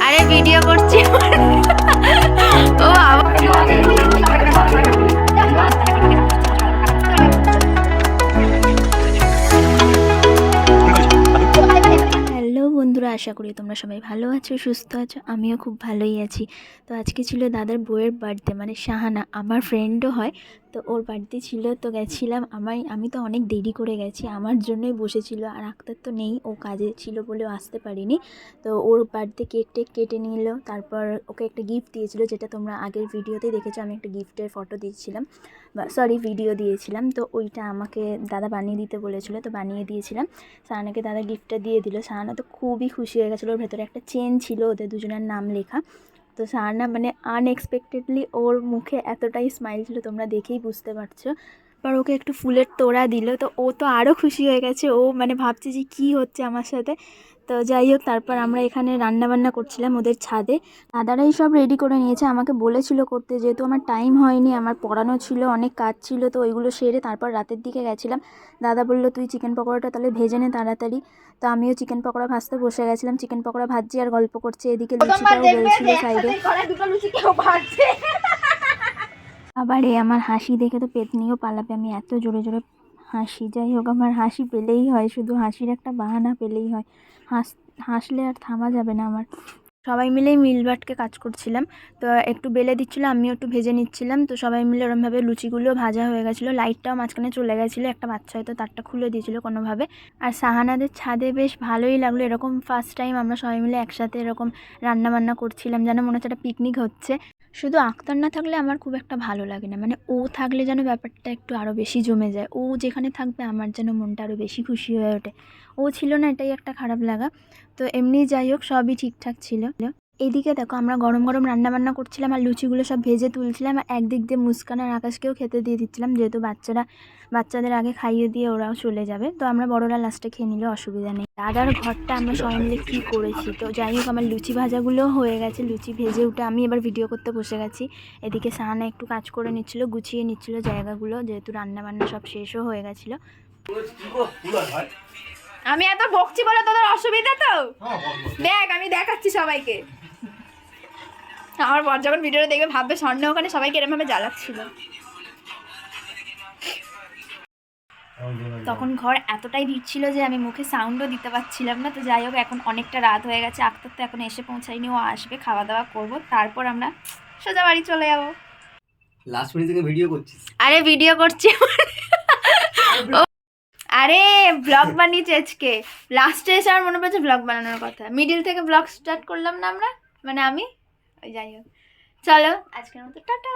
আরে ভিডিও করছি ও হ্যালো বন্ধুরা, আশা করি তোমরা সবাই ভালো আছো, সুস্থ আছো। আমিও খুব ভালোই আছি। তো আজকে ছিল দাদার বউয়ের বার্থডে, মানে শাহানা আমার ফ্রেন্ডও হয়। তো ওর বার্থডে ছিল, তো গেছিলাম। আমি তো অনেক দেরি করে গেছি, আমার জন্যই বসেছিল। আর আক্তার তো নেই, ও কাজে ছিল বলেও আসতে পারিনি। তো ওর বার্থডে কেক কেটে নিল, তারপর ওকে একটা গিফট দিয়েছিল, যেটা তোমরা আগের ভিডিওতে দেখেছো। আমি একটা গিফটের ফটো দিয়েছিলাম, ভিডিও দিয়েছিলাম। তো ওইটা আমাকে দাদা বানিয়ে দিতে বলেছিল, তো বানিয়ে দিয়েছিলাম। শাহানাকে দাদা গিফটটা দিয়ে দিল। শাহানা তো খুবই খুশি হয়ে গেছিলো। ওর ভেতরে একটা চেন ছিল, ওদের দুজনের নাম লেখা। তো শাহানা মানে আনএক্সপেক্টেডলি ওর মুখে এতটাই স্মাইল ছিল, তোমরা দেখেই বুঝতে পারছো। পর ওকে একটু ফুলের তোড়া দিল, তো ও তো আরও খুশি হয়ে গেছে। ও মানে ভাবছে যে কী হচ্ছে আমার সাথে। তো যাই হোক, তারপর আমরা এখানে রান্নাবান্না করছিলাম ওদের ছাদে। দাদারাই সব রেডি করে নিয়েছে, আমাকে বলেছিল করতে, যেহেতু আমার টাইম হয়নি, আমার পড়ানো ছিল, অনেক কাজ ছিল। তো ওইগুলো সেরে তারপর রাতের দিকে গেছিলাম। দাদা বলল তুই চিকেন পকোড়াটা তাহলে ভেজে নে তাড়াতাড়ি। তো আমিও চিকেন পকোড়া ভাজতে বসে গেছিলাম। চিকেন পকোড়া ভাজছি আর গল্প করছি, এদিকে লুচিটাও বেলছিল সাইডে। আবার আমার হাসি দেখে তো পেতনিও পালাবে, আমি এত জোরে জোরে হাসি। যাই হোক, আমার হাসি পেলেই হয়, শুধু হাসির একটা বাহানা পেলেই হয়। হাসলে আর থামা যাবে না আমার। সবাই মিলেই মিলবাটকে কাজ করছিলাম। তো একটু বেলে দিচ্ছিলো, আমিও একটু ভেজে নিচ্ছিলাম। তো সবাই মিলে ওরমভাবে লুচিগুলো ভাজা হয়ে গেছিলো। লাইটটাও মাঝখানে চলে গেছিলো, একটা বাচ্চা হয়তো তারটা খুলে দিয়েছিলো কোনোভাবে। আর শাহানাদের ছাদে বেশ ভালোই লাগলো, এরকম ফার্স্ট টাইম আমরা সবাই মিলে একসাথে এরকম রান্নাবান্না করছিলাম, যেন মনে হচ্ছে একটা পিকনিক হচ্ছে। শুধু আক্তার না থাকলে আমার খুব একটা ভালো লাগে না, মানে ও থাকলে যেন ব্যাপারটা একটু আরও বেশি জমে যায়। ও যেখানে থাকবে আমার যেন মনটা আরও বেশি খুশি হয়ে ওঠে। ও ছিল না, এটাই একটা খারাপ লাগা। তো এমনি যাই হোক, সবই ঠিকঠাক ছিল। এইদিকে দেখো, আমরা গরম গরম রান্নাবান্না করছিলাম আর লুচিগুলো সব ভেজে তুলছিলাম। আর একদিক দিয়ে মুস্কান আর আকাশকেও খেতে দিয়ে দিচ্ছিলাম, যেহেতু বাচ্চাদের আগে খাইয়ে দিয়ে ওরাও চলে যাবে। তো আমরা বড়রা লাস্টে খেয়ে নিলে অসুবিধা নেই। দাদার ঘরটা আমরা সবাই মিলে কী করেছি। তো যাই হোক, আমার লুচি ভাজাগুলো হয়ে গেছে। লুচি ভেজে উঠে আমি এবার ভিডিও করতে বসে গেছি। এদিকে শাহানা একটু কাজ করে নিচ্ছিল, গুছিয়ে নিচ্ছিল জায়গাগুলো, যেহেতু রান্নাবান্না সব শেষও হয়ে গেছিলো। আমি এত বকছি বলে তোদের অসুবিধা? তো দেখ, আমি দেখাচ্ছি সবাইকে। আমার বর যখন ভিডিওটা দেখবে ভাববে স্বর্ণ ওখানে সবাইকে এরমভাবে জ্বালাচ্ছিল। তখন ঘর এতটাই ভিড় ছিল যে আমি মুখে সাউন্ডও দিতে পারছিলাম না। তো যাই হোক, এখন অনেকটা রাত হয়ে গেছে। আক্তার তো এখন এসে পৌঁছায়নি, ও আসবে, খাওয়া দাওয়া করবো, তারপর আমরা সোজা বাড়ি চলে যাবো। লাস্ট মিনিট থেকে ভিডিও করছিস? আরে ভিডিও করছি আরে ব্লগ বানিয়েছি আজকে। লাস্টে এসে আমার মনে পড়ছে ব্লগ বানানোর কথা। মিডিল থেকে ব্লগ স্টার্ট করলাম না আমরা, মানে আমি। ওই যাই হোক, চলো আজকের মতো টাটা।